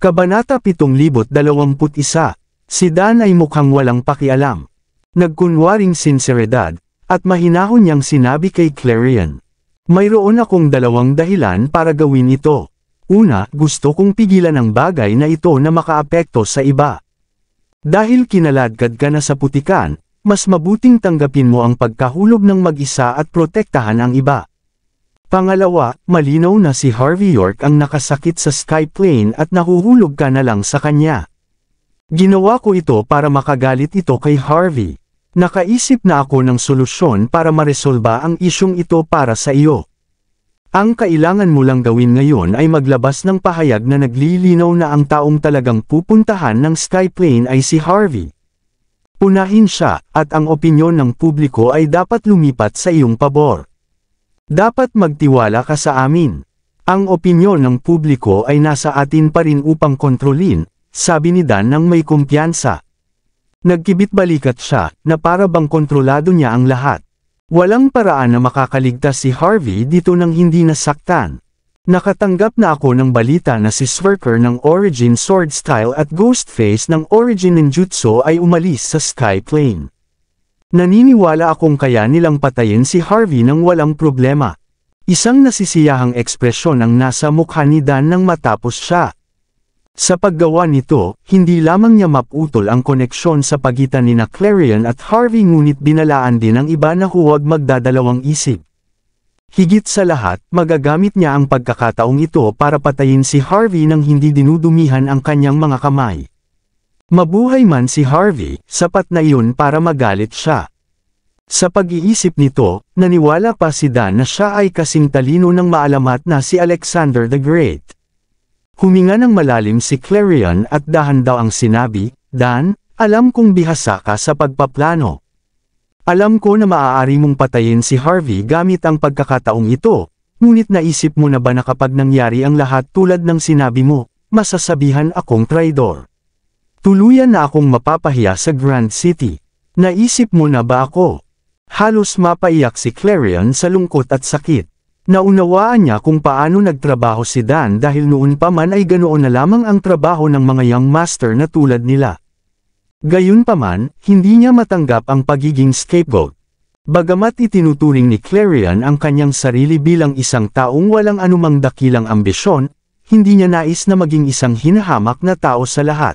Kabanata 721. Si Dan ay mukhang walang pakialam. Nagkunwaring sinseridad, at mahinahon niyang sinabi kay Clarion. Mayroon akong dalawang dahilan para gawin ito. Una, gusto kong pigilan ang bagay na ito na makaapekto sa iba. Dahil kinaladkad ka na sa putikan, mas mabuting tanggapin mo ang pagkahulog ng mag-isa at protektahan ang iba. Pangalawa, malinaw na si Harvey York ang nakasakit sa Skyplane at nahuhulog ka na lang sa kanya. Ginawa ko ito para makagalit ito kay Harvey. Nakaisip na ako ng solusyon para maresolba ang isyong ito para sa iyo. Ang kailangan mo lang gawin ngayon ay maglabas ng pahayag na naglilinaw na ang taong talagang pupuntahan ng Skyplane ay si Harvey. Unahin siya, at ang opinyon ng publiko ay dapat lumipat sa iyong pabor. Dapat magtiwala ka sa amin. Ang opinyon ng publiko ay nasa atin pa rin upang kontrolin, sabi ni Dan nang may kumpiyansa. Nagkibit-balikat siya, na para bang kontrolado niya ang lahat. Walang paraan na makakaligtas si Harvey dito nang hindi nasaktan. Nakatanggap na ako ng balita na si Swerker ng Origin Sword Style at Ghostface ng Origin Ninjutsu ay umalis sa Skyplane. Naniniwala akong kaya nilang patayin si Harvey nang walang problema. Isang nasisiyahang ekspresyon ang nasa mukha ni Dan nang matapos siya. Sa paggawa nito, hindi lamang niya maputol ang koneksyon sa pagitan ni Clarion at Harvey ngunit binalaan din ng iba na huwag magdadalawang isip. Higit sa lahat, magagamit niya ang pagkakataong ito para patayin si Harvey nang hindi dinudumihan ang kanyang mga kamay. Mabuhay man si Harvey, sapat na iyon para magalit siya. Sa pag-iisip nito, naniwala pa si Dan na siya ay kasing talino ng maalamat na si Alexander the Great. Huminga ng malalim si Clarion at dahan daw ang sinabi, Dan, alam kong bihasa ka sa pagpaplano. Alam ko na maaari mong patayin si Harvey gamit ang pagkakataong ito, ngunit naisip mo na ba na kapag nangyari ang lahat tulad ng sinabi mo, masasabihan akong traidor? Tuluyan na akong mapapahiya sa Grand City. Naisip mo na ba ako? Halos mapaiyak si Clarion sa lungkot at sakit. Naunawaan niya kung paano nagtrabaho si Dan dahil noon pa man ay ganoon na lamang ang trabaho ng mga young master na tulad nila. Gayunpaman, hindi niya matanggap ang pagiging scapegoat. Bagamat itinuturing ni Clarion ang kanyang sarili bilang isang taong walang anumang dakilang ambisyon, hindi niya nais na maging isang hinahamak na tao sa lahat.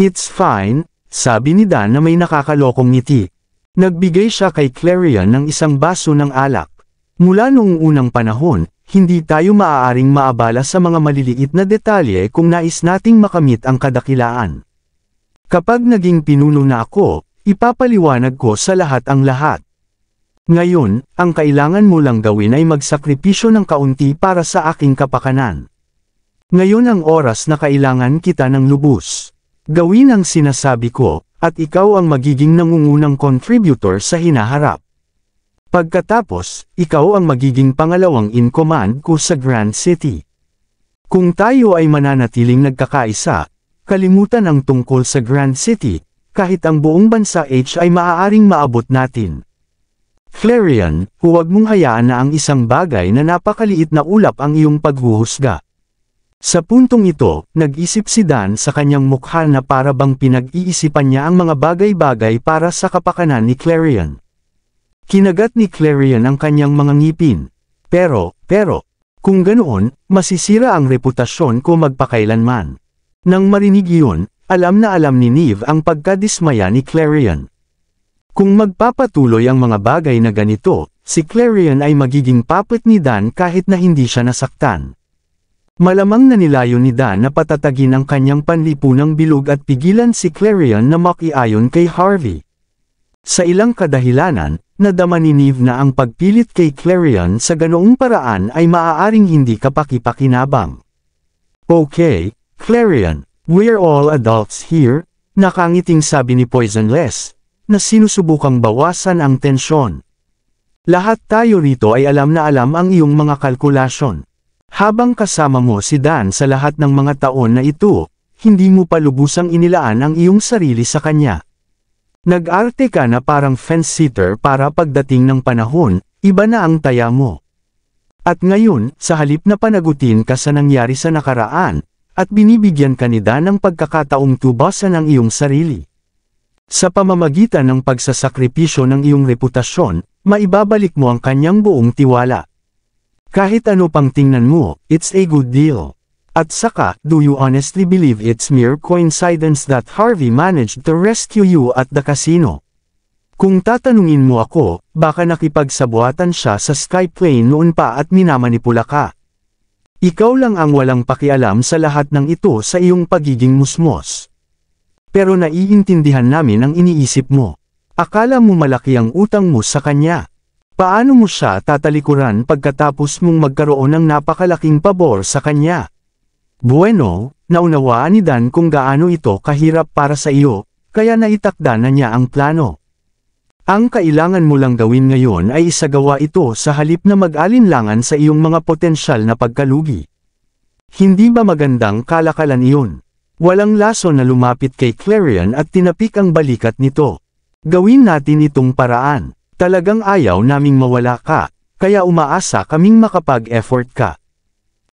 It's fine, sabi ni Dan na may nakakalokong ngiti. Nagbigay siya kay Clarion ng isang baso ng alak. Mula noong unang panahon, hindi tayo maaaring maabala sa mga maliliit na detalye kung nais nating makamit ang kadakilaan. Kapag naging pinuno na ako, ipapaliwanag ko sa lahat ang lahat. Ngayon, ang kailangan mo lang gawin ay magsakripisyo ng kaunti para sa aking kapakanan. Ngayon ang oras na kailangan kita ng lubos. Gawin ang sinasabi ko, at ikaw ang magiging nangungunang contributor sa hinaharap. Pagkatapos, ikaw ang magiging pangalawang in command ko sa Grand City. Kung tayo ay mananatiling nagkakaisa, kalimutan ang tungkol sa Grand City, kahit ang buong bansa ay maaaring maabot natin. Clarion, huwag mong hayaan na ang isang bagay na napakaliit na ulap ang iyong paghuhusga. Sa puntong ito, nag-isip si Dan sa kanyang mukha na para bang pinag-iisipan niya ang mga bagay-bagay para sa kapakanan ni Clarion. Kinagat ni Clarion ang kanyang mga ngipin. Pero, kung ganoon, masisira ang reputasyon ko magpakailanman. Nang marinig iyon, alam na alam ni Neve ang pagkadismaya ni Clarion. Kung magpapatuloy ang mga bagay na ganito, si Clarion ay magiging puppet ni Dan kahit na hindi siya nasaktan. Malamang na nilayo ni Dan na patatagin ang kanyang panlipunang bilog at pigilan si Clarion na makiayon kay Harvey. Sa ilang kadahilanan, nadama ni Neve na ang pagpilit kay Clarion sa ganoong paraan ay maaaring hindi kapakipakinabang. Okay, Clarion, we're all adults here, nakangiting sabi ni Poisonless, na sinusubukang bawasan ang tensyon. Lahat tayo rito ay alam na alam ang iyong mga kalkulasyon. Habang kasama mo si Dan sa lahat ng mga taon na ito, hindi mo pa lubusang inilaan ang iyong sarili sa kanya. Nag-arte ka na parang fence-sitter para pagdating ng panahon, iba na ang taya mo. At ngayon, sa halip na panagutin ka sa nangyari sa nakaraan, at binibigyan ka ni Dan ng pagkakataong tubasan ang iyong sarili. Sa pamamagitan ng pagsasakripisyo ng iyong reputasyon, maibabalik mo ang kanyang buong tiwala. Kahit ano pang tingnan mo, it's a good deal. At saka, do you honestly believe it's mere coincidence that Harvey managed to rescue you at the casino? Kung tatanungin mo ako, baka nakipagsabuatan siya sa Skyplane noon pa at minamanipula ka. Ikaw lang ang walang pakialam sa lahat ng ito sa iyong pagiging musmos. Pero naiintindihan namin ang iniisip mo. Akala mo malaki ang utang mo sa kanya. Paano mo siya tatalikuran pagkatapos mong magkaroon ng napakalaking pabor sa kanya? Bueno, naunawaan ni Dan kung gaano ito kahirap para sa iyo, kaya naitakda na niya ang plano. Ang kailangan mo lang gawin ngayon ay isagawa ito sa halip na mag-alinlangan sa iyong mga potensyal na pagkalugi. Hindi ba magandang kalakalan iyon? Walang laso na lumapit kay Clarion at tinapik ang balikat nito. Gawin natin itong paraan. Talagang ayaw naming mawala ka, kaya umaasa kaming makapag-effort ka.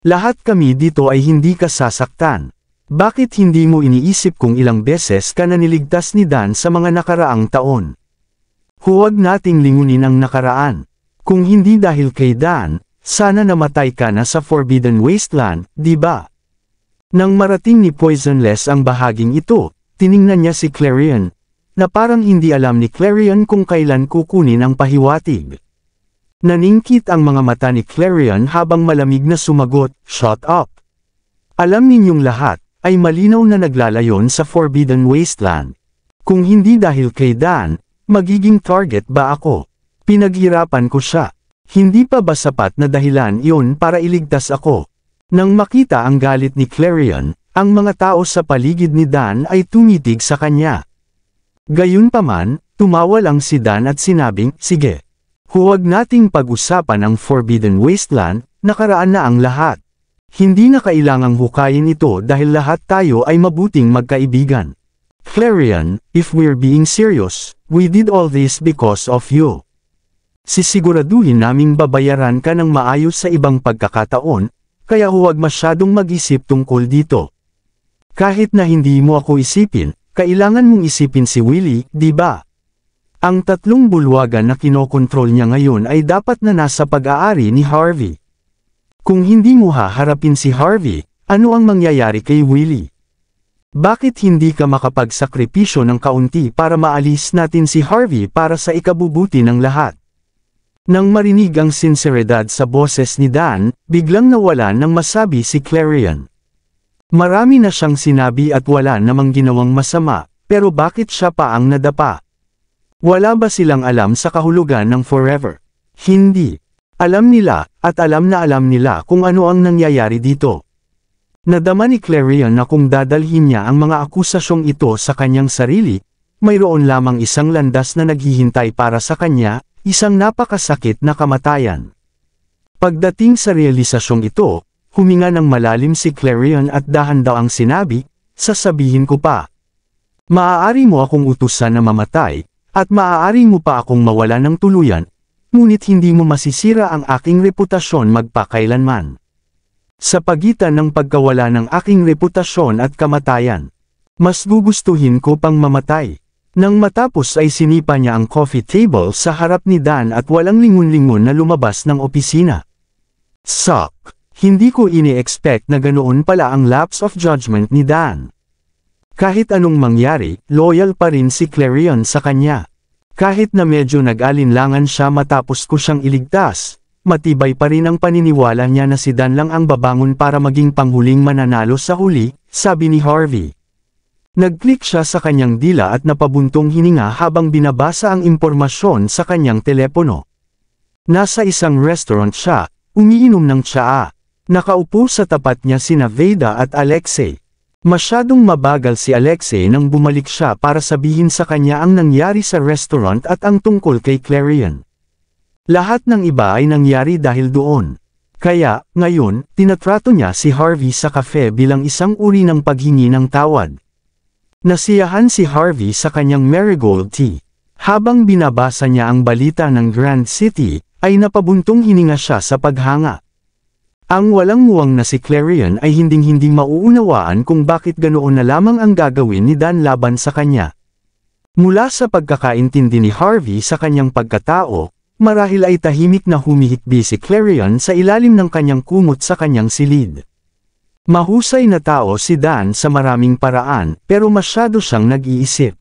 Lahat kami dito ay hindi ka sasaktan. Bakit hindi mo iniisip kung ilang beses ka na niligtas ni Dan sa mga nakaraang taon? Huwag nating lingunin ang nakaraan. Kung hindi dahil kay Dan, sana namatay ka na sa Forbidden Wasteland, di ba? Nang marating ni Poisonless ang bahaging ito, tiningnan niya si Clarion, na parang hindi alam ni Clarion kung kailan kukunin ang pahiwatig. Naningkit ang mga mata ni Clarion habang malamig na sumagot, "Shut up. Alam ninyong lahat, ay malinaw na naglalayon sa Forbidden Wasteland. Kung hindi dahil kay Dan, magiging target ba ako? Pinaghirapan ko siya. Hindi pa ba sapat na dahilan iyon para iligtas ako?" Nang makita ang galit ni Clarion, ang mga tao sa paligid ni Dan ay tumitig sa kanya. Gayunpaman, tumawa lang si Dan at sinabing, "Sige. Huwag nating pag-usapan ang Forbidden Wasteland, nakaraan na ang lahat. Hindi na kailangang hukayin ito dahil lahat tayo ay mabuting magkaibigan. Clarion, if we're being serious, we did all this because of you. Sisiguraduhin naming babayaran ka ng maayos sa ibang pagkakataon, kaya huwag masyadong mag-isip tungkol dito. Kahit na hindi mo ako isipin, kailangan mong isipin si Willie, di ba? Ang 3 bulwagan na kinokontrol niya ngayon ay dapat na nasa pag-aari ni Harvey. Kung hindi mo haharapin si Harvey, ano ang mangyayari kay Willie? Bakit hindi ka makapagsakripisyo ng kaunti para maalis natin si Harvey para sa ikabubuti ng lahat? Nang marinig ang sinseridad sa boses ni Dan, biglang nawalan ng masabi si Clarion. Marami na siyang sinabi at wala namang ginawang masama, pero bakit siya pa ang nadapa? Wala ba silang alam sa kahulugan ng forever? Hindi. Alam nila, at alam na alam nila kung ano ang nangyayari dito. Nadama ni Clarion na kung dadalhin niya ang mga akusasyong ito sa kanyang sarili, mayroon lamang isang landas na naghihintay para sa kanya, isang napakasakit na kamatayan. Pagdating sa realisasyong ito, huminga ng malalim si Clarion at dahan daw ang sinabi, "Sasabihin ko pa. Maaari mo akong utusan na mamatay, at maaari mo pa akong mawala ng tuluyan, ngunit hindi mo masisira ang aking reputasyon magpakailanman. Sa pagitan ng pagkawala ng aking reputasyon at kamatayan, mas gugustuhin ko pang mamatay." Nang matapos ay sinipa niya ang coffee table sa harap ni Dan at walang lingon-lingon na lumabas ng opisina. Suck! Hindi ko ini-expect na ganoon pala ang lapse of judgment ni Dan. Kahit anong mangyari, loyal pa rin si Clarion sa kanya. Kahit na medyo nag-alinlangan siya matapos ko siyang iligtas, matibay pa rin ang paniniwala niya na si Dan lang ang babangon para maging panghuling mananalo sa huli, sabi ni Harvey. Nag-click siya sa kanyang dila at napabuntong hininga habang binabasa ang impormasyon sa kanyang telepono. Nasa isang restaurant siya, umiinom ng tsaa. Nakaupo sa tapat niya sina Veda at Alexei. Masyadong mabagal si Alexei nang bumalik siya para sabihin sa kanya ang nangyari sa restaurant at ang tungkol kay Clarion. Lahat ng iba ay nangyari dahil doon. Kaya, ngayon, tinatrato niya si Harvey sa cafe bilang isang uri ng paghingi ng tawad. Nasiyahan si Harvey sa kanyang marigold tea. Habang binabasa niya ang balita ng Grand City, ay napabuntong hininga siya sa paghanga. Ang walang muwang na si Clarion ay hinding-hindi mauunawaan kung bakit ganoon na lamang ang gagawin ni Dan laban sa kanya. Mula sa pagkakaintindi ni Harvey sa kanyang pagkatao, marahil ay tahimik na humihikbi si Clarion sa ilalim ng kanyang kumot sa kanyang silid. Mahusay na tao si Dan sa maraming paraan, pero masyado siyang nag-iisip.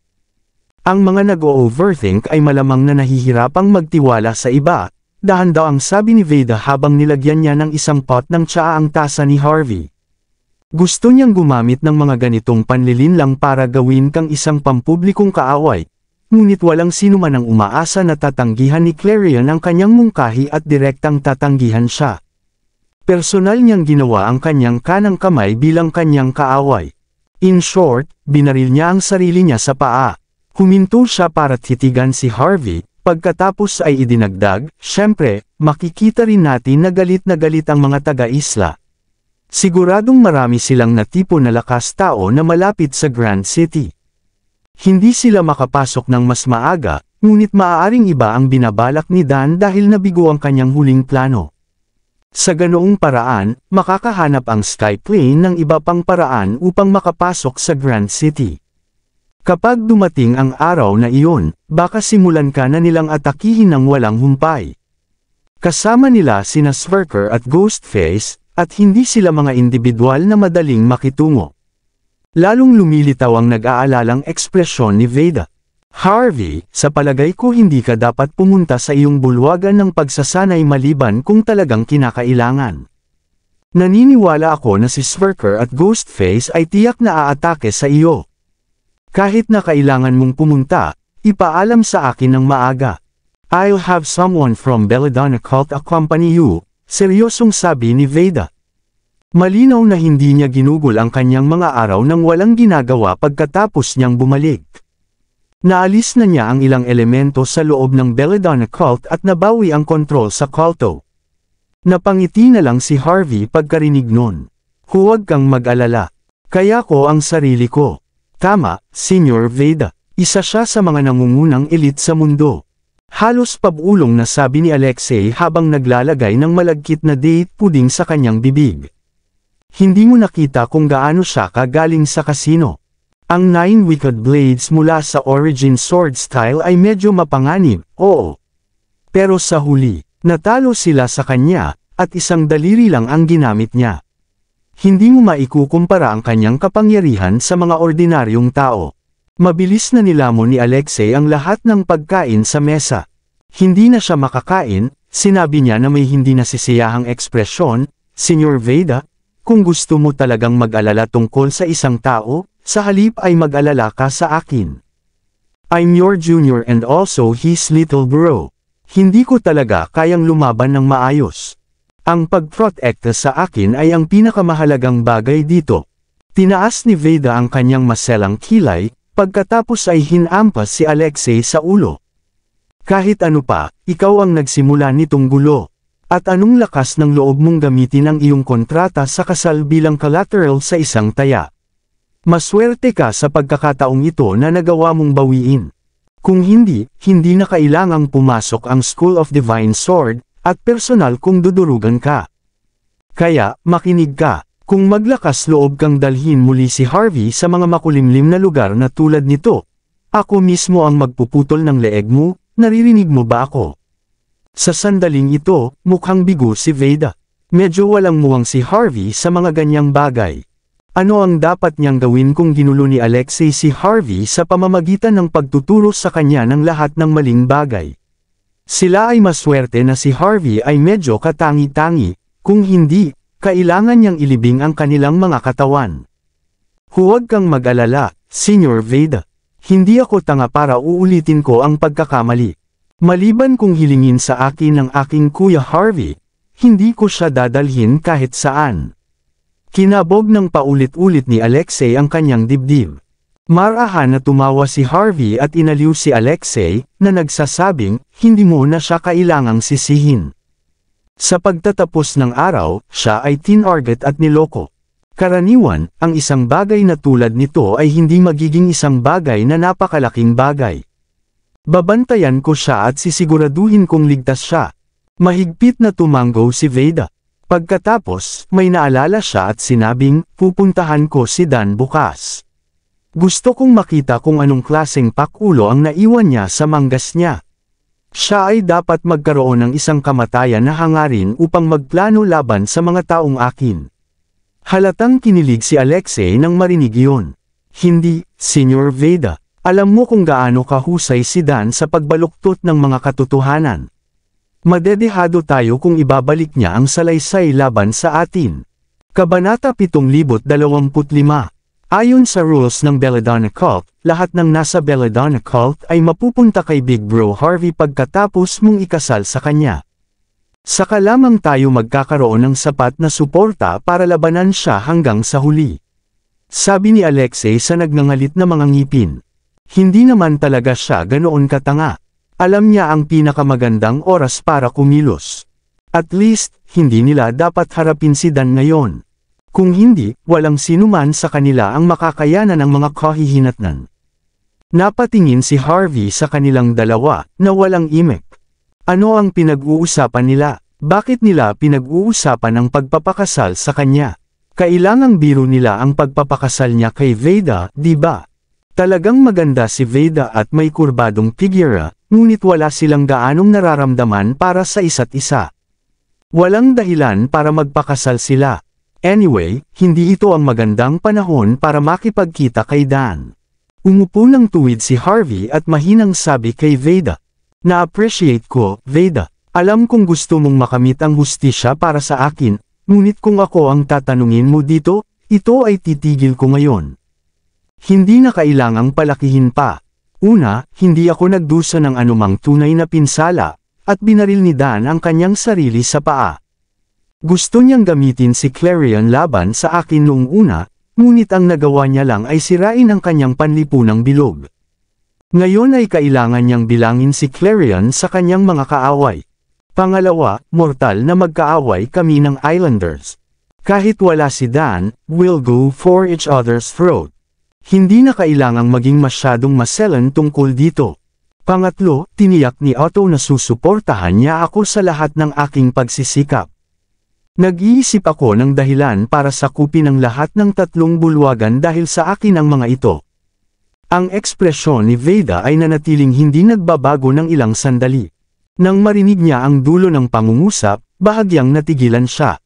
Ang mga nag-o-overthink ay malamang na nahihirapang magtiwala sa iba, dahan daw ang sabi ni Veda habang nilagyan niya ng isang pot ng tsaa ang tasa ni Harvey. Gusto niyang gumamit ng mga ganitong panlilinlang para gawin kang isang pampublikong kaaway, ngunit walang sino man ang umaasa na tatanggihan ni Clarion ang kanyang mungkahi at direktang tatanggihan siya. Personal niyang ginawa ang kanyang kanang kamay bilang kanyang kaaway. In short, binaril niya ang sarili niya sa paa. Huminto siya para titigan si Harvey, pagkatapos ay idinagdag, "Siyempre, makikita rin natin na galit ang mga taga-isla. Siguradong marami silang tipo na lakas tao na malapit sa Grand City. Hindi sila makapasok ng mas maaga, ngunit maaaring iba ang binabalak ni Dan dahil nabigo ang kanyang huling plano. Sa ganoong paraan, makakahanap ang Skyplane ng iba pang paraan upang makapasok sa Grand City. Kapag dumating ang araw na iyon, baka simulan ka na nilang atakihin ng walang humpay. Kasama nila sina Smirker at Ghostface, at hindi sila mga individual na madaling makitungo." Lalong lumilitaw ang nag-aalalang ekspresyon ni Veda. "Harvey, sa palagay ko hindi ka dapat pumunta sa iyong bulwagan ng pagsasanay maliban kung talagang kinakailangan. Naniniwala ako na si Smirker at Ghostface ay tiyak na aatake sa iyo. Kahit na kailangan mong pumunta, ipaalam sa akin ng maaga. I'll have someone from Belladonna Cult accompany you," seryosong sabi ni Veda. Malinaw na hindi niya ginugol ang kanyang mga araw nang walang ginagawa pagkatapos niyang bumalik. Naalis na niya ang ilang elemento sa loob ng Belladonna Cult at nabawi ang kontrol sa kulto. Napangiti na lang si Harvey pagkarinig nun. "Huwag kang mag-alala. Kaya ko ang sarili ko." "Tama, Senior Veda. Isa siya sa mga nangungunang elite sa mundo." Halos pabulong na sabi ni Alexei habang naglalagay ng malagkit na date pudding sa kanyang bibig. "Hindi mo nakita kung gaano siya kagaling sa kasino. Ang 9 wicked blades mula sa origin sword style ay medyo mapanganib, oo. Pero sa huli, natalo sila sa kanya, at isang daliri lang ang ginamit niya. Hindi mo maikukumpara ang kanyang kapangyarihan sa mga ordinaryong tao." Mabilis na nilamon ni Alexei ang lahat ng pagkain sa mesa. Hindi na siya makakain, sinabi niya na may hindi nasisiyahang ekspresyon, "Senior Veda, kung gusto mo talagang mag-alala tungkol sa isang tao, sa halip ay mag-alala ka sa akin. I'm your junior and also his little bro. Hindi ko talaga kayang lumaban ng maayos. Ang pagprotekta sa akin ay ang pinakamahalagang bagay dito." Tinaas ni Veda ang kanyang maselang kilay, pagkatapos ay hinampas si Alexei sa ulo. "Kahit ano pa, ikaw ang nagsimula nitong gulo. At anong lakas ng loob mong gamitin ang iyong kontrata sa kasal bilang collateral sa isang taya? Maswerte ka sa pagkakataong ito na nagawa mong bawiin. Kung hindi, hindi na kailangang pumasok ang School of Divine Sword, at personal kung dudurugan ka. Kaya, makinig ka. Kung maglakas loob kang dalhin muli si Harvey sa mga makulimlim na lugar na tulad nito, ako mismo ang magpuputol ng leeg mo, naririnig mo ba ako?" Sa sandaling ito, mukhang bigo si Veda. Medyo walang muwang si Harvey sa mga ganyang bagay. Ano ang dapat niyang gawin kung ginulo ni Alexei si Harvey sa pamamagitan ng pagtuturo sa kanya ng lahat ng maling bagay? Sila ay maswerte na si Harvey ay medyo katangi-tangi, kung hindi, kailangan niyang ilibing ang kanilang mga katawan. "Huwag kang mag-alala, Senior Veda. Hindi ako tanga para uulitin ko ang pagkakamali. Maliban kung hilingin sa akin ng aking Kuya Harvey, hindi ko siya dadalhin kahit saan." Kinabog ng paulit-ulit ni Alexei ang kanyang dibdib. Marahan na tumawa si Harvey at inaliw si Alexei, na nagsasabing, hindi mo na siya kailangang sisihin. Sa pagtatapos ng araw, siya ay tinarget at niloko. Karaniwan, ang isang bagay na tulad nito ay hindi magiging isang bagay na napakalaking bagay. Babantayan ko siya at sisiguraduhin kong ligtas siya. Mahigpit na tumango si Veda. Pagkatapos, may naalala siya at sinabing, pupuntahan ko si Dan bukas. Gusto kong makita kung anong klaseng pakulo ang naiwan niya sa manggas niya. Siya ay dapat magkaroon ng isang kamatayan na hangarin upang magplano laban sa mga taong akin. Halatang kinilig si Alexei nang marinig iyon. Hindi, Senyor Veda. Alam mo kung gaano kahusay si Dan sa pagbaluktot ng mga katotohanan. Madedehado tayo kung ibabalik niya ang salaysay laban sa atin. Kabanata 725. Ayon sa rules ng Belladonna Cult, lahat ng nasa Belladonna Cult ay mapupunta kay Big Bro Harvey pagkatapos mong ikasal sa kanya. Saka lamang tayo magkakaroon ng sapat na suporta para labanan siya hanggang sa huli. Sabi ni Alexei sa nagngangalit na mga ngipin. Hindi naman talaga siya ganoon katanga. Alam niya ang pinakamagandang oras para kumilos. At least, hindi nila dapat harapin si Dan ngayon. Kung hindi, walang sinuman sa kanila ang makakayanan ng mga kahihinatnan. Napatingin si Harvey sa kanilang dalawa, na walang imik. Ano ang pinag-uusapan nila? Bakit nila pinag-uusapan ang pagpapakasal sa kanya? Kailangang biro nila ang pagpapakasal niya kay Veda, di ba? Talagang maganda si Veda at may kurbadong figura, ngunit wala silang gaanong nararamdaman para sa isa't isa. Walang dahilan para magpakasal sila. Anyway, hindi ito ang magandang panahon para makipagkita kay Dan. Umupo ng tuwid si Harvey at mahinang sabi kay Veda. Na-appreciate ko, Veda. Alam kong gusto mong makamit ang hustisya para sa akin, ngunit kung ako ang tatanungin mo dito, ito ay titigil ko ngayon. Hindi na kailangang palakihin pa. Una, hindi ako nagdusa ng anumang tunay na pinsala, at binaril ni Dan ang kanyang sarili sa paa. Gusto niyang gamitin si Clarion laban sa akin noong una, ngunit ang nagawa niya lang ay sirain ang kanyang panlipunang bilog. Ngayon ay kailangan niyang bilangin si Clarion sa kanyang mga kaaway. Pangalawa, mortal na magkaaway kami ng Islanders. Kahit wala si Dan, we'll go for each other's throat. Hindi na kailangang maging masyadong maselan tungkol dito. Pangatlo, tiniyak ni Otto na susuportahan niya ako sa lahat ng aking pagsisikap. Nag-iisip ako ng dahilan para sakupin ang lahat ng tatlong bulwagan dahil sa akin ang mga ito. Ang ekspresyon ni Veda ay nanatiling hindi nagbabago ng ilang sandali. Nang marinig niya ang dulo ng pangungusap, bahagyang natigilan siya.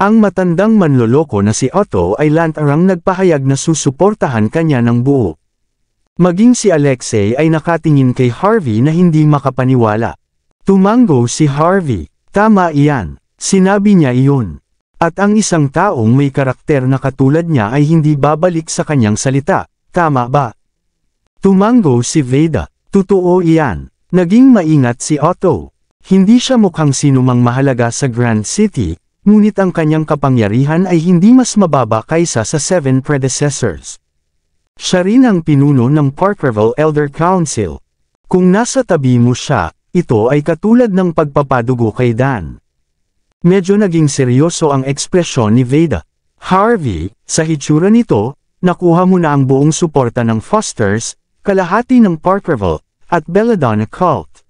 Ang matandang manloloko na si Otto ay lantarang nagpahayag na susuportahan kanya ng buo. Maging si Alexei ay nakatingin kay Harvey na hindi makapaniwala. Tumango si Harvey. Tama iyan. Sinabi niya iyon. At ang isang taong may karakter na katulad niya ay hindi babalik sa kanyang salita. Tama ba? Tumango si Veda. Totoo iyan. Naging maingat si Otto. Hindi siya mukhang sinumang mahalaga sa Grand City, ngunit ang kanyang kapangyarihan ay hindi mas mababa kaysa sa 7 predecessors. Siya rin ang pinuno ng Parkerville Elder Council. Kung nasa tabi mo siya, ito ay katulad ng pagpapadugo kay Dan. Medyo naging seryoso ang ekspresyon ni Veda. Harvey, sa hitsura nito, nakuha mo na ang buong suporta ng Fosters, kalahati ng Parkerville, at Belladonna Cult.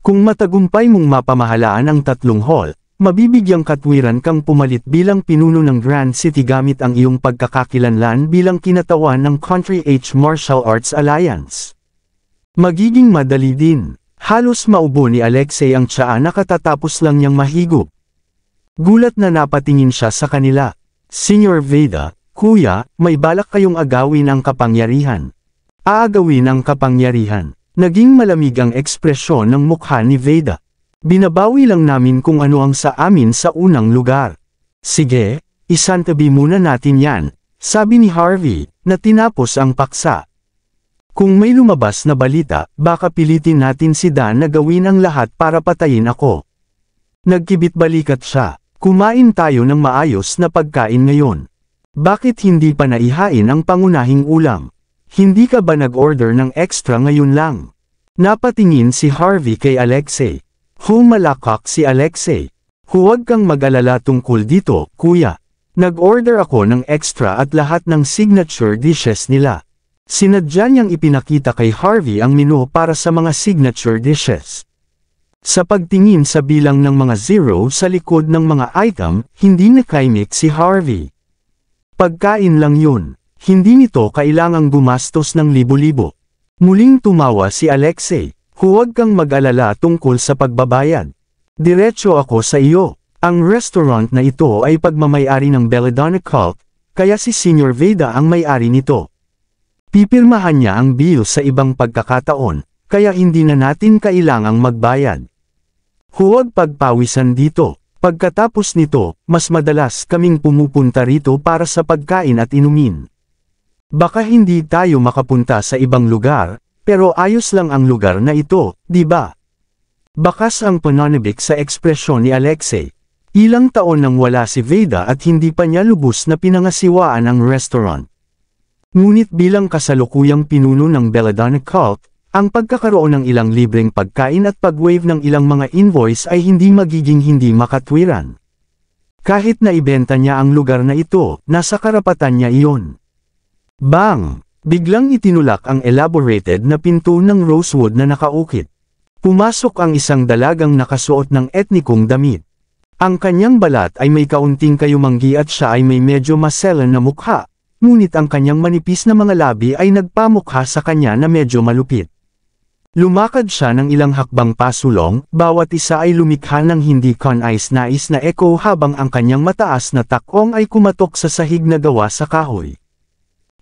Kung matagumpay mong mapamahalaan ang tatlong hall, mabibigyang katwiran kang pumalit bilang pinuno ng Grand City gamit ang iyong pagkakakilanlan bilang kinatawan ng Country H Martial Arts Alliance. Magiging madali din. Halos maubo ni Alexei ang tsaa na katatapos lang niyang mahigop. Gulat na napatingin siya sa kanila. Senyor Veda, Kuya, may balak kayong agawin ang kapangyarihan. Aagawin ang kapangyarihan. Naging malamig ang ekspresyon ng mukha ni Veda. Binabawi lang namin kung ano ang sa amin sa unang lugar. Sige, isantabi muna natin yan, sabi ni Harvey, na tinapos ang paksa. Kung may lumabas na balita, baka pilitin natin si Dan na gawin ang lahat para patayin ako. Nagkibit-balikat siya. Kumain tayo ng maayos na pagkain ngayon. Bakit hindi pa naihain ang pangunahing ulam? Hindi ka ba nag-order ng extra ngayon lang? Napatingin si Harvey kay Alexei. Humalakak si Alexei. Huwag kang mag-alala tungkol dito, kuya. Nag-order ako ng extra at lahat ng signature dishes nila. Sinadya niyang ipinakita kay Harvey ang menu para sa mga signature dishes. Sa pagtingin sa bilang ng mga zero sa likod ng mga item, hindi nakaimik si Harvey. Pagkain lang yun. Hindi nito kailangang gumastos ng libo-libo. Muling tumawa si Alexei. Huwag kang mag-alala tungkol sa pagbabayad. Diretso ako sa iyo. Ang restaurant na ito ay pagmamay-ari ng Belladonna Cult, kaya si Senior Veda ang may-ari nito. Pipirmahan niya ang bill sa ibang pagkakataon, kaya hindi na natin kailangang magbayad. Huwag pagpawisan dito. Pagkatapos nito, mas madalas kaming pumupunta rito para sa pagkain at inumin. Baka hindi tayo makapunta sa ibang lugar, pero ayos lang ang lugar na ito, di ba? Bakas ang pananabik sa ekspresyon ni Alexei. Ilang taon nang wala si Veda at hindi pa niya lubos na pinangasiwaan ang restaurant. Ngunit bilang kasalukuyang pinuno ng Belladonna Cult, ang pagkakaroon ng ilang libreng pagkain at pag-waive ng ilang mga invoice ay hindi magiging hindi makatwiran. Kahit na ibenta niya ang lugar na ito, nasa karapatan niya iyon. Bang! Biglang itinulak ang elaborated na pinto ng rosewood na nakaukit. Pumasok ang isang dalagang nakasuot ng etnikong damit. Ang kanyang balat ay may kaunting kayumanggi at siya ay may medyo maselan na mukha, ngunit ang kanyang manipis na mga labi ay nagpamukha sa kanya na medyo malupit. Lumakad siya ng ilang hakbang pasulong, bawat isa ay lumikha ng hindi kanais-nais na echo habang ang kanyang mataas na takong ay kumatok sa sahig na gawa sa kahoy.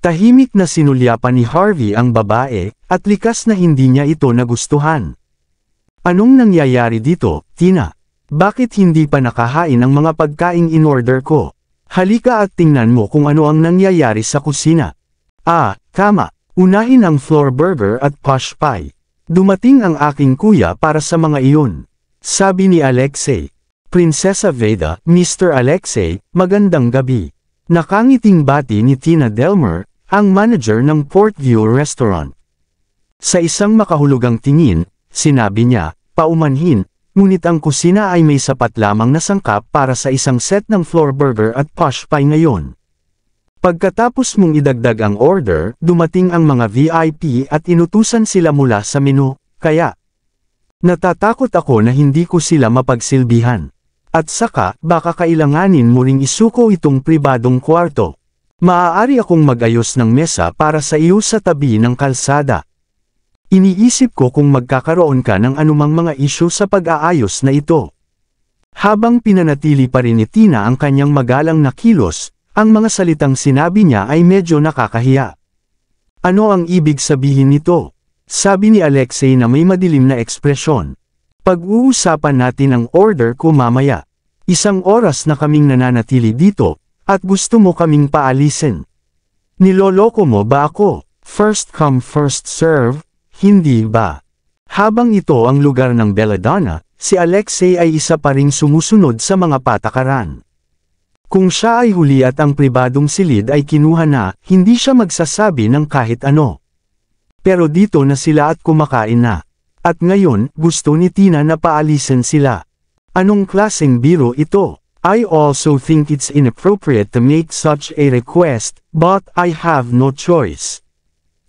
Tahimik na sinulyapan ni Harvey ang babae, at likas na hindi niya ito nagustuhan. Anong nangyayari dito, Tina? Bakit hindi pa nakahain ang mga pagkaing in-order ko? Halika at tingnan mo kung ano ang nangyayari sa kusina. Tama. Unahin ang floor burger at posh pie. Dumating ang aking kuya para sa mga iyon. Sabi ni Alexei. Prinsesa Veda, Mr. Alexei, magandang gabi. Nakangiting bati ni Tina Delmer, ang manager ng Portview Restaurant. Sa isang makahulugang tingin, sinabi niya, paumanhin, ngunit ang kusina ay may sapat lamang na sangkap para sa isang set ng floor burger at posh pie ngayon. Pagkatapos mong idagdag ang order, dumating ang mga VIP at inutusan sila mula sa menu, kaya natatakot ako na hindi ko sila mapagsilbihan. At saka, baka kailanganin mo ring isuko itong pribadong kwarto. Maaari akong mag-ayos ng mesa para sa iyo sa tabi ng kalsada. Iniisip ko kung magkakaroon ka ng anumang mga isyu sa pag-aayos na ito. Habang pinanatili pa rin ni Tina ang kanyang magalang na kilos, ang mga salitang sinabi niya ay medyo nakakahiya. Ano ang ibig sabihin nito? Sabi ni Alexei na may madilim na ekspresyon. Pag-uusapan natin ang order ko mamaya. 1 oras na kaming nananatili dito, at gusto mo kaming paalisin. Niloloko mo ba ako? First come first serve, hindi ba? Habang ito ang lugar ng Belladonna, si Alexei ay isa pa ring sumusunod sa mga patakaran. Kung siya ay huli at ang pribadong silid ay kinuha na, hindi siya magsasabi ng kahit ano. Pero dito na sila at kumakain na. At ngayon, gusto ni Tina na paalisin sila. Anong klaseng biro ito? I also think it's inappropriate to make such a request, but I have no choice.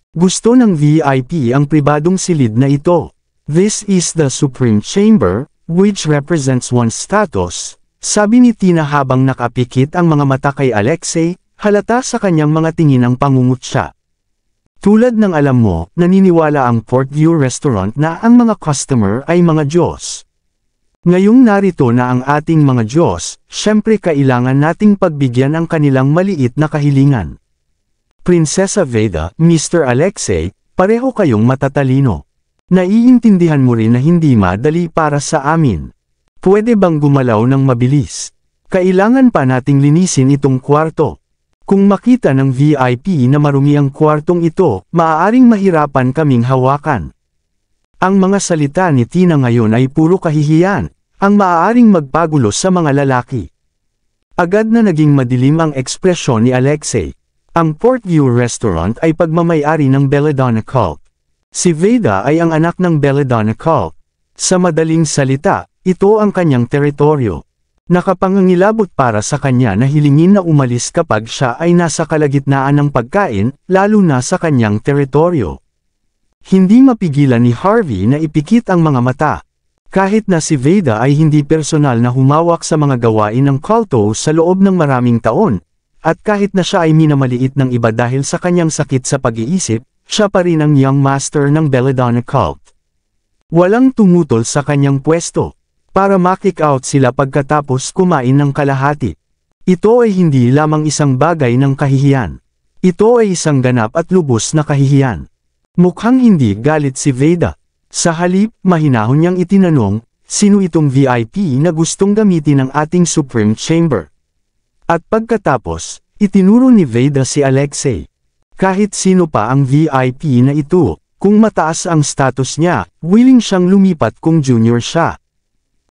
Gusto ng VIP ang pribadong silid na ito. This is the Supreme Chamber, which represents one's status, sabi ni Tina habang nakapikit ang mga mata kay Alexei, halata sa kanyang mga tingin ang pangungutya. Tulad ng alam mo, naniniwala ang Portview Restaurant na ang mga customer ay mga Diyos. Ngayong narito na ang ating mga Diyos, syempre kailangan nating pagbigyan ang kanilang maliit na kahilingan. Prinsesa Veda, Mr. Alexei, pareho kayong matatalino. Naiintindihan mo rin na hindi madali para sa amin. Pwede bang gumalaw ng mabilis? Kailangan pa nating linisin itong kwarto. Kung makita ng VIP na marumi ang kwartong ito, maaaring mahirapan kaming hawakan. Ang mga salita ni Tina ngayon ay puro kahihiyan, ang maaaring magpagulo sa mga lalaki. Agad na naging madilim ang ekspresyon ni Alexei. Ang Portview Restaurant ay pagmamay-ari ng Belladonna Cult. Si Veda ay ang anak ng Belladonna Cult. Sa madaling salita, ito ang kanyang teritoryo. Nakapangangilabot para sa kanya na hilingin na umalis kapag siya ay nasa kalagitnaan ng pagkain, lalo na sa kanyang teritoryo. Hindi mapigilan ni Harvey na ipikit ang mga mata. Kahit na si Veda ay hindi personal na humawak sa mga gawain ng culto sa loob ng maraming taon, at kahit na siya ay minamaliit ng iba dahil sa kanyang sakit sa pag-iisip, siya pa rin ang young master ng Belladonna cult. Walang tumutol sa kanyang pwesto, para ma-kick out sila pagkatapos kumain ng kalahati. Ito ay hindi lamang isang bagay ng kahihiyan. Ito ay isang ganap at lubos na kahihiyan. Mukhang hindi galit si Veda. Sa halip, mahinahon niyang itinanong, sino itong VIP na gustong gamitin ng ating Supreme Chamber? At pagkatapos, itinuro ni Veda si Alexei. Kahit sino pa ang VIP na ito, kung mataas ang status niya, willing siyang lumipat kung junior siya.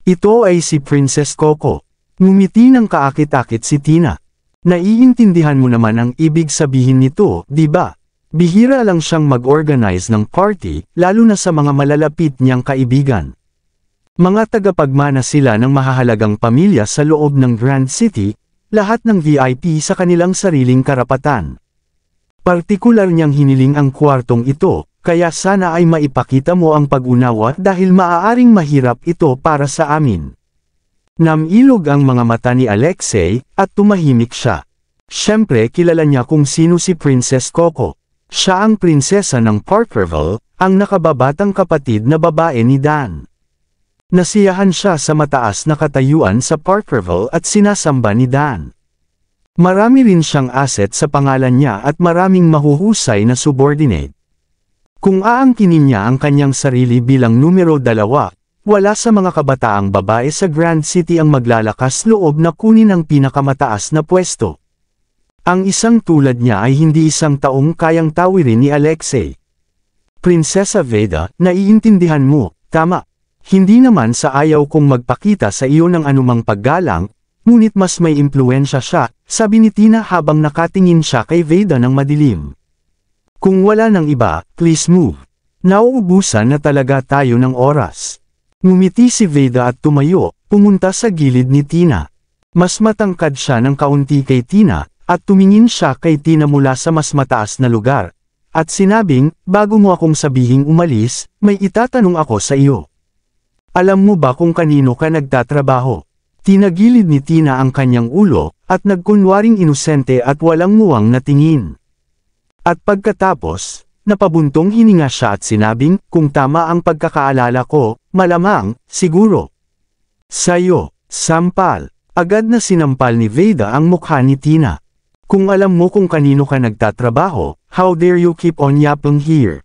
Ito ay si Princess Coco. Ngumiti ng kaakit-akit si Tina. Naiintindihan mo naman ang ibig sabihin nito, di ba? Bihira lang siyang mag-organize ng party, lalo na sa mga malalapit niyang kaibigan. Mga tagapagmana sila ng mahahalagang pamilya sa loob ng Grand City, lahat ng VIP sa kanilang sariling karapatan. Partikular niyang hiniling ang kwartong ito, kaya sana ay maipakita mo ang pag-unawa dahil maaaring mahirap ito para sa amin. Namilog ang mga mata ni Alexei, at tumahimik siya. Siyempre kilala niya kung sino si Princess Coco. Siya ang prinsesa ng Parkerville, ang nakababatang kapatid na babae ni Dan. Nasiyahan siya sa mataas na katayuan sa Parkerville at sinasamba ni Dan. Marami rin siyang asset sa pangalan niya at maraming mahuhusay na subordinate. Kung aangkinin niya ang kanyang sarili bilang numero 2, wala sa mga kabataang babae sa Grand City ang maglalakas loob na kunin ang pinakamataas na pwesto. Ang isang tulad niya ay hindi isang taong kayang tawirin ni Alexei. Prinsesa Veda, naiintindihan mo, tama. Hindi naman sa ayaw kong magpakita sa iyo ng anumang paggalang, ngunit mas may impluensya siya, sabi ni Tina habang nakatingin siya kay Veda ng madilim. Kung wala ng iba, please move. Nauubusan na talaga tayo ng oras. Ngumiti si Veda at tumayo, pumunta sa gilid ni Tina. Mas matangkad siya ng kaunti kay Tina, at tumingin siya kay Tina mula sa mas mataas na lugar. At sinabing, bago mo akong sabihing umalis, may itatanong ako sa iyo. Alam mo ba kung kanino ka nagtatrabaho? Tinagilid ni Tina ang kanyang ulo, at nagkunwaring inosente at walang muwang na tingin. At pagkatapos, napabuntong hininga siya at sinabing, kung tama ang pagkakaalala ko, malamang, siguro. Sayo, sampal. Agad na sinampal ni Veda ang mukha ni Tina. Kung alam mo kung kanino ka nagtatrabaho, how dare you keep on yapping here?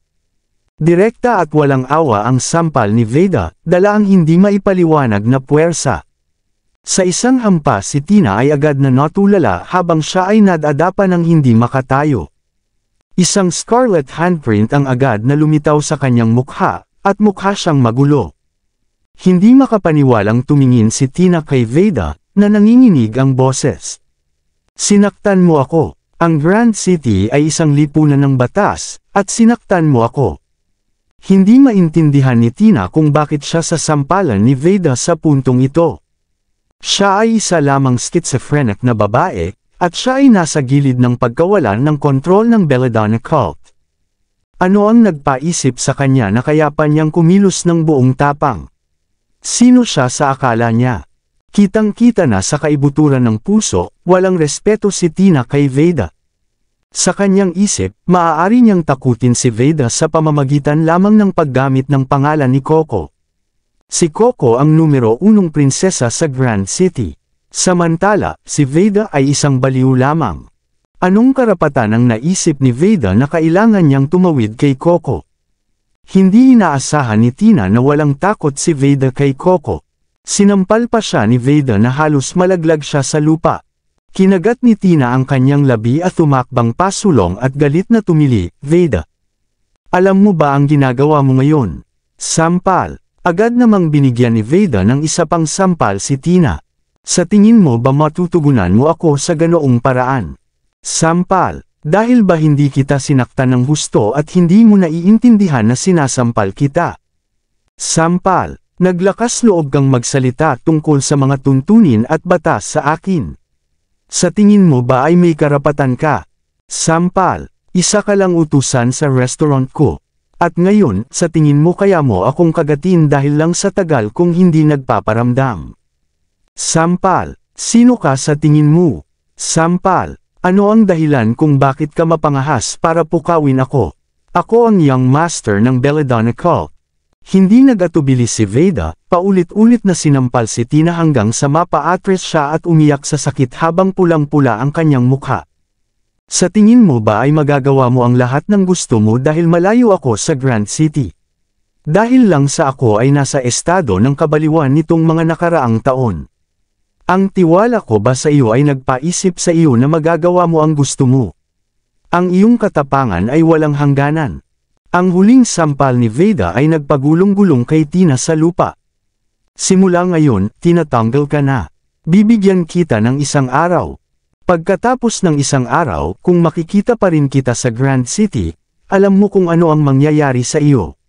Direkta at walang awa ang sampal ni Veda, dala ang hindi maipaliwanag na puwersa. Sa isang hampas si Tina ay agad na natulala habang siya ay nadadapa ng hindi makatayo. Isang scarlet handprint ang agad na lumitaw sa kanyang mukha, at mukha siyang magulo. Hindi makapaniwalang tumingin si Tina kay Veda, na nanginginig ang boses. Sinaktan mo ako. Ang Grand City ay isang lipunan ng batas, at sinaktan mo ako. Hindi maintindihan ni Tina kung bakit siya sasampalan ni Veda sa puntong ito. Siya ay isa lamang schizophrenic na babae, at siya ay nasa gilid ng pagkawalan ng kontrol ng Belladonna cult. Ano ang nagpaisip sa kanya na kaya pa niyang kumilos ng buong tapang? Sino siya sa akala niya? Kitang-kita na sa kaibuturan ng puso, walang respeto si Tina kay Veda. Sa kanyang isip, maaari niyang takutin si Veda sa pamamagitan lamang ng paggamit ng pangalan ni Coco. Si Coco ang numero 1 prinsesa sa Grand City. Samantala, si Veda ay isang baliw lamang. Anong karapatan ang naisip ni Veda na kailangan niyang tumawid kay Coco? Hindi inaasahan ni Tina na walang takot si Veda kay Coco. Sinampal pa siya ni Veda na halos malaglag siya sa lupa. Kinagat ni Tina ang kanyang labi at tumakbang pasulong at galit na tumili, Veda. Alam mo ba ang ginagawa mo ngayon? Sampal. Agad namang binigyan ni Veda ng isa pang sampal si Tina. Sa tingin mo ba matutugunan mo ako sa ganoong paraan? Sampal. Dahil ba hindi kita sinaktan ng husto at hindi mo naiintindihan na sinasampal kita? Sampal. Naglakas loob kang magsalita tungkol sa mga tuntunin at batas sa akin. Sa tingin mo ba ay may karapatan ka? Sampal. Isa ka lang utusan sa restaurant ko. At ngayon, sa tingin mo kaya mo akong kagatin dahil lang sa tagal kong hindi nagpaparamdam? Sampal. Sino ka sa tingin mo? Sampal. Ano ang dahilan kung bakit ka mapangahas para pukawin ako? Ako ang young master ng Belladonna Cult. Hindi nagatubili si Veda, paulit-ulit na sinampal si Tina hanggang sa mapa-atras siya at umiyak sa sakit habang pulang-pula ang kanyang mukha. Sa tingin mo ba ay magagawa mo ang lahat ng gusto mo dahil malayo ako sa Grand City? Dahil lang sa ako ay nasa estado ng kabaliwan nitong mga nakaraang taon. Ang tiwala ko ba sa iyo ay nagpaisip sa iyo na magagawa mo ang gusto mo? Ang iyong katapangan ay walang hangganan. Ang huling sampal ni Veda ay nagpagulong-gulong kay Tina sa lupa. Simula ngayon, tinatanggal ka na. Bibigyan kita ng isang araw. Pagkatapos ng isang araw, kung makikita pa rin kita sa Grand City, alam mo kung ano ang mangyayari sa iyo.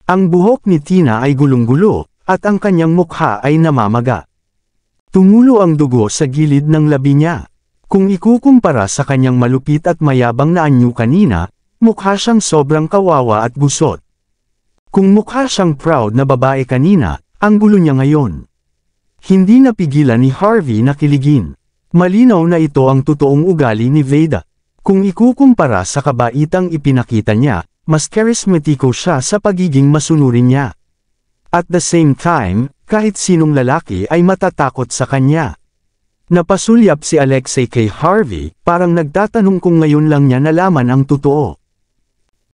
Ang buhok ni Tina ay gulong-gulo, at ang kanyang mukha ay namamaga. Tumulo ang dugo sa gilid ng labi niya. Kung ikukumpara sa kanyang malupit at mayabang na anyo kanina, mukha siyang sobrang kawawa at gusot. Kung mukha siyang proud na babae kanina, ang gulo niya ngayon. Hindi napigilan ni Harvey na kiligin. Malinaw na ito ang totoong ugali ni Veda. Kung ikukumpara sa kabaitang ipinakita niya, mas karismatiko siya sa pagiging masunurin niya. At the same time, kahit sinong lalaki ay matatakot sa kanya. Napasulyap si Alexei kay Harvey, parang nagtatanong kung ngayon lang niya nalaman ang totoo.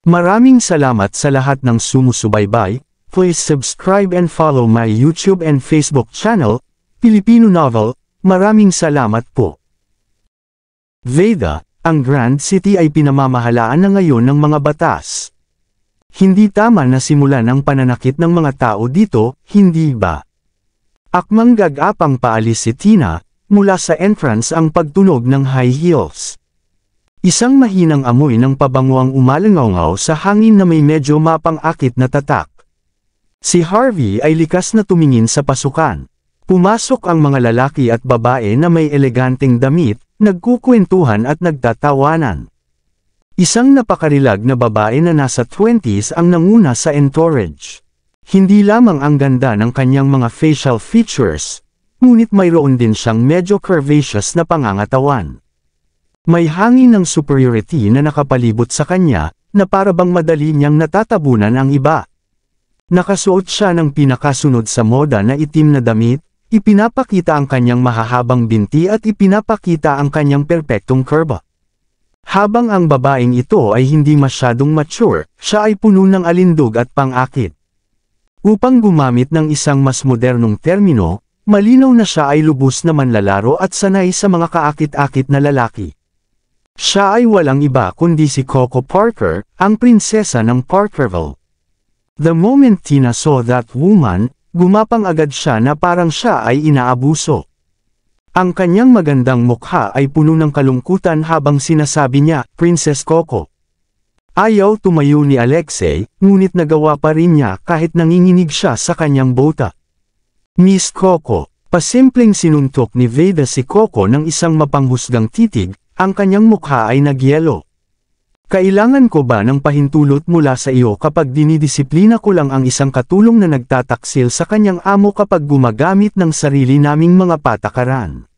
Maraming salamat sa lahat ng sumusubaybay. Please subscribe and follow my YouTube and Facebook channel, Filipino Novel. Maraming salamat po. Veda, ang Grand City ay pinamamahalaan na ngayon ng mga batas. Hindi tama na simulan ang pananakit ng mga tao dito, hindi ba? Akmang gag-apang paalis si Tina, mula sa entrance ang pagtunog ng high heels. Isang mahinang amoy ng pabango ang umalangaw sa hangin na may medyo mapang-akit na tatak. Si Harvey ay likas na tumingin sa pasukan. Pumasok ang mga lalaki at babae na may eleganteng damit, nagkukwentuhan at nagtatawanan. Isang napakarilag na babae na nasa 20s ang nanguna sa entourage. Hindi lamang ang ganda ng kanyang mga facial features, ngunit mayroon din siyang medyo curvaceous na pangangatawan. May hangin ng superiority na nakapalibot sa kanya, na parabang madali niyang natatabunan ang iba. Nakasuot siya ng pinakasunod sa moda na itim na damit, ipinapakita ang kanyang mahahabang binti at ipinapakita ang kanyang perpektong kurba. Habang ang babaeng ito ay hindi masyadong mature, siya ay puno ng alindog at pang-akit. Upang gumamit ng isang mas modernong termino, malinaw na siya ay lubos na manlalaro at sanay sa mga kaakit-akit na lalaki. Siya ay walang iba kundi si Coco Parker, ang prinsesa ng Parkerville. The moment Tina saw that woman, gumapang agad siya na parang siya ay inaabuso. Ang kanyang magandang mukha ay puno ng kalungkutan habang sinasabi niya, Princess Coco. Ayaw tumayo ni Alexei, ngunit nagawa pa rin niya kahit nanginginig siya sa kanyang bota. Miss Coco, pasimpleng sinuntok ni Veda si Coco ng isang mapanghusgang titig, ang kanyang mukha ay nagyelo. Kailangan ko ba ng pahintulot mula sa iyo kapag dinidisiplina ko lang ang isang katulong na nagtataksil sa kanyang amo kapag gumagamit ng sarili naming mga patakaran?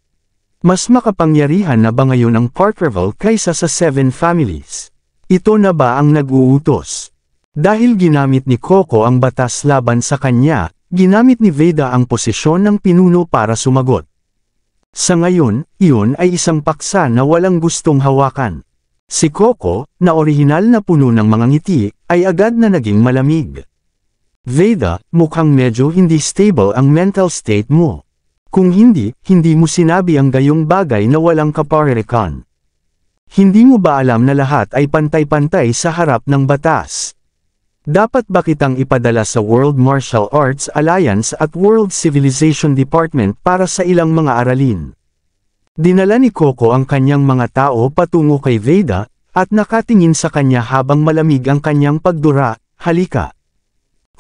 Mas makapangyarihan na ba ngayon ang Parkerville kaysa sa 7 families? Ito na ba ang nag-uutos? Dahil ginamit ni Coco ang batas laban sa kanya, ginamit ni Veda ang posisyon ng pinuno para sumagot. Sa ngayon, iyon ay isang paksa na walang gustong hawakan. Si Coco, na orihinal na puno ng mga ngiti, ay agad na naging malamig. Veda, mukhang medyo hindi stable ang mental state mo. Kung hindi mo sinabi ang gayong bagay na walang kaparerikan. Hindi mo ba alam na lahat ay pantay-pantay sa harap ng batas? Dapat ba kitang ipadala sa World Martial Arts Alliance at World Civilization Department para sa ilang mga aralin? Dinala ni Coco ang kanyang mga tao patungo kay Veda, at nakatingin sa kanya habang malamig ang kanyang pagdura, halika.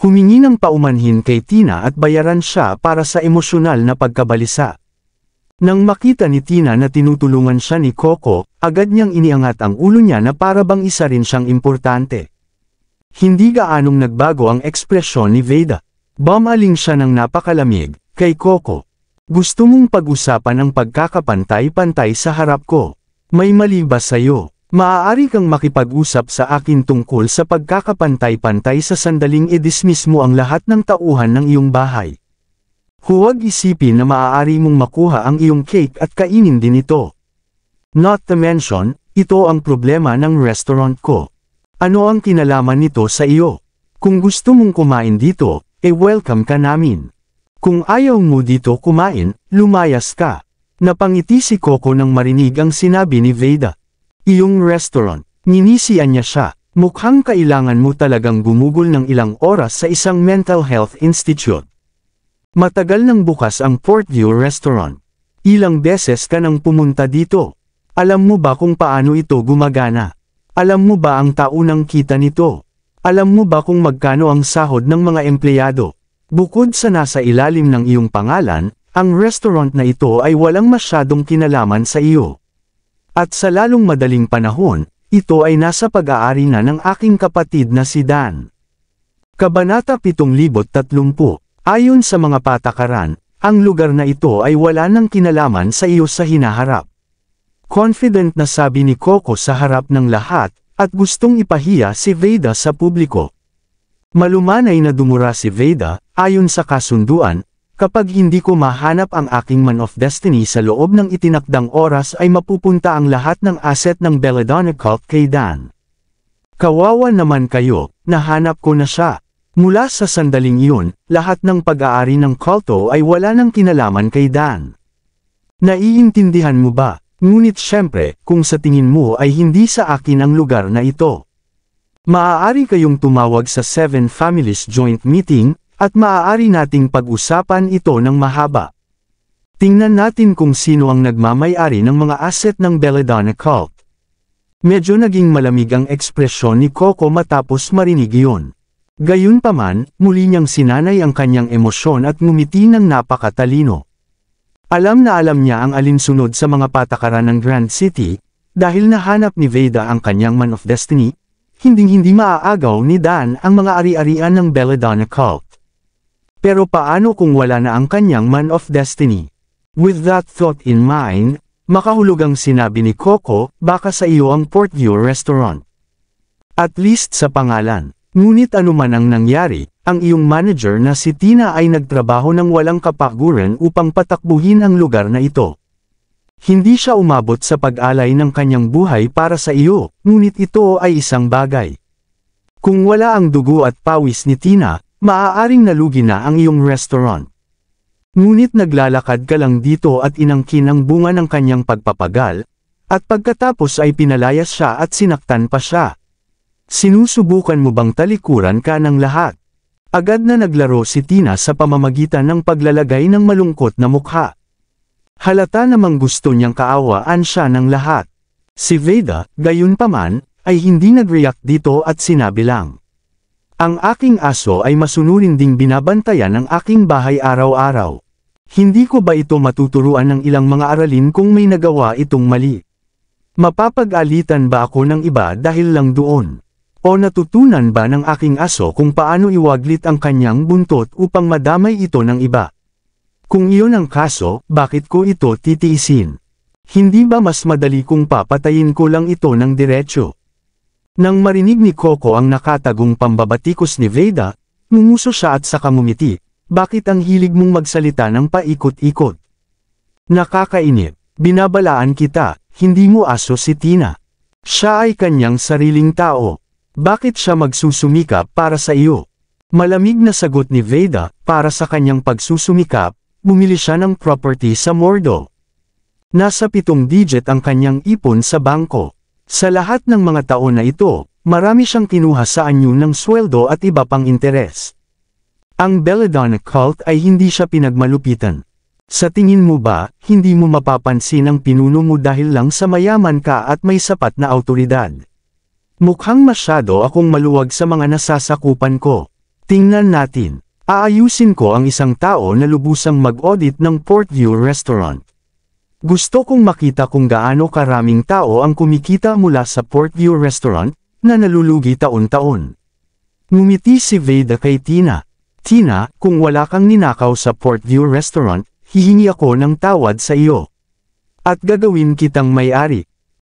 Humingi ng paumanhin kay Tina at bayaran siya para sa emosyonal na pagkabalisa. Nang makita ni Tina na tinutulungan siya ni Coco, agad niyang iniangat ang ulo niya na parabang isa rin siyang importante. Hindi gaanong nagbago ang ekspresyon ni Veda. Bumaling siya ng napakalamig, kay Coco. Gusto mong pag-usapan ang pagkakapantay-pantay sa harap ko. May mali ba sa'yo? Maaari kang makipag-usap sa akin tungkol sa pagkakapantay-pantay sa sandaling i-dismiss mo ang lahat ng tauhan ng iyong bahay. Huwag isipin na maaari mong makuha ang iyong cake at kainin din ito. Not to mention, ito ang problema ng restaurant ko. Ano ang kinalaman nito sa iyo? Kung gusto mong kumain dito, welcome ka namin. Kung ayaw mo dito kumain, lumayas ka. Napangiti si Coco nang marinig ang sinabi ni Veda. Iyong restaurant, nginisian niya siya. Mukhang kailangan mo talagang gumugol ng ilang oras sa isang mental health institute. Matagal nang bukas ang Portview Restaurant. Ilang beses ka nang pumunta dito. Alam mo ba kung paano ito gumagana? Alam mo ba ang taunang kita nito? Alam mo ba kung magkano ang sahod ng mga empleyado? Bukod sa nasa ilalim ng iyong pangalan, ang restaurant na ito ay walang masyadong kinalaman sa iyo. At sa lalong madaling panahon, ito ay nasa pag-aari na ng aking kapatid na si Dan. Kabanata 730. Ayon sa mga patakaran, ang lugar na ito ay wala ng kinalaman sa iyo sa hinaharap. Confident na sabi ni Coco sa harap ng lahat, at gustong ipahiya si Veda sa publiko. Malumanay na dumura si Veda, ayon sa kasunduan, kapag hindi ko mahanap ang aking Man of Destiny sa loob ng itinakdang oras ay mapupunta ang lahat ng asset ng Belladonna Cult kay Dan. Kawawa naman kayo, nahanap ko na siya. Mula sa sandaling iyon, lahat ng pag-aari ng kulto ay wala ng kinalaman kay Dan. Naiintindihan mo ba? Ngunit syempre, kung sa tingin mo ay hindi sa akin ang lugar na ito. Maaari kayong tumawag sa 7 Families Joint Meeting, at maaari nating pag-usapan ito ng mahaba. Tingnan natin kung sino ang nagmamay-ari ng mga asset ng Belladonna Cult. Medyo naging malamig ang ekspresyon ni Coco matapos marinig iyon. Gayunpaman, muli niyang sinanay ang kanyang emosyon at ngumiti ng napakatalino. Alam na alam niya ang alinsunod sa mga patakaran ng Grand City, dahil nahanap ni Veda ang kanyang Man of Destiny, hinding-hindi maaagaw ni Dan ang mga ari-arian ng Belladonna Cult. Pero paano kung wala na ang kanyang Man of Destiny? With that thought in mind, makahulugang sinabi ni Coco, baka sa iyo ang Portview Restaurant. At least sa pangalan. Ngunit anuman ang nangyari, ang iyong manager na si Tina ay nagtrabaho ng walang kapaguran upang patakbuhin ang lugar na ito. Hindi siya umabot sa pag-alay ng kanyang buhay para sa iyo, ngunit ito ay isang bagay. Kung wala ang dugo at pawis ni Tina, maaaring nalugi na ang iyong restaurant. Ngunit naglalakad ka lang dito at inangkin ang bunga ng kanyang pagpapagal, at pagkatapos ay pinalayas siya at sinaktan pa siya. Sinusubukan mo bang talikuran ka ng lahat? Agad na naglaro si Tina sa pamamagitan ng paglalagay ng malungkot na mukha. Halata namang gusto niyang kaawaan siya ng lahat. Si Veda, gayunpaman, ay hindi nag-react dito at sinabi lang. Ang aking aso ay masunurin ding binabantayan ng aking bahay araw-araw. Hindi ko ba ito matuturuan ng ilang mga aralin kung may nagawa itong mali? Mapapag-alitan ba ako ng iba dahil lang doon? O natutunan ba ng aking aso kung paano iwaglit ang kanyang buntot upang madamay ito ng iba? Kung iyon ang kaso, bakit ko ito titiisin? Hindi ba mas madali kung papatayin ko lang ito ng diretsyo? Nang marinig ni Coco ang nakatagong pambabatikos ni Veda, ngunguso siya at saka ngumiti. Bakit ang hilig mong magsalita ng paikot-ikot? Nakakainip, binabalaan kita, hindi mo aso si Tina. Siya ay kanyang sariling tao. Bakit siya magsusumikap para sa iyo? Malamig na sagot ni Veda, para sa kanyang pagsusumikap, bumili siya ng property sa Mordo. Nasa 7 digit ang kanyang ipon sa bangko. Sa lahat ng mga taon na ito, marami siyang kinuha sa anyo ng sweldo at iba pang interes. Ang Belladonna Cult ay hindi siya pinagmalupitan. Sa tingin mo ba, hindi mo mapapansin ang pinuno mo dahil lang sa mayaman ka at may sapat na awtoridad? Mukhang masyado akong maluwag sa mga nasasakupan ko. Tingnan natin. Aayusin ko ang isang tao na lubusang mag-audit ng Portview Restaurant. Gusto kong makita kung gaano karaming tao ang kumikita mula sa Portview Restaurant, na nalulugi taon-taon. Ngumiti si Veda kay Tina. Tina, kung wala kang ninakaw sa Portview Restaurant, hihingi ako ng tawad sa iyo. At gagawin kitang may-ari.